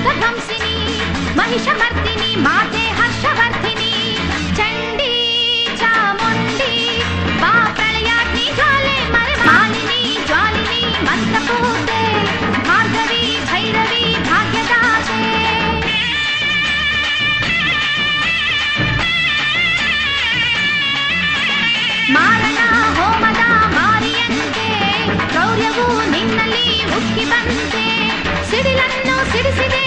ದುಷ್ಟಧ್ವಂಸಿನಿ ಮಹಿಷಮರ್ದಿನಿ ಮಾತೆ ಹರ್ಷವರ್ಧಿನಿ ಚಂಡಿ ಚಾಮುಂಡಿ ಬಾ ಪ್ರಳಯಾಗ್ನಿ ಜ್ವಾಲೆ ಮರೆಮಾಲಿನಿ ಜ್ವಾಲಿನಿ ಮಂತ್ರಪೂತೆ ಭಾರ್ಗವಿ ಭೈರವಿ ಭಾಗ್ಯದಾತೆ ಮಾರಣ ಹೋಮದ ಮಾರಿಯಂತೆ ಕ್ರೌರ್ಯವು ನಿನ್ನಲ್ಲಿ ಉಕ್ಕಿ ಬಂತೆ ಸಿಡಿಲನ್ನು ಸಿಡಿಸಿದೆ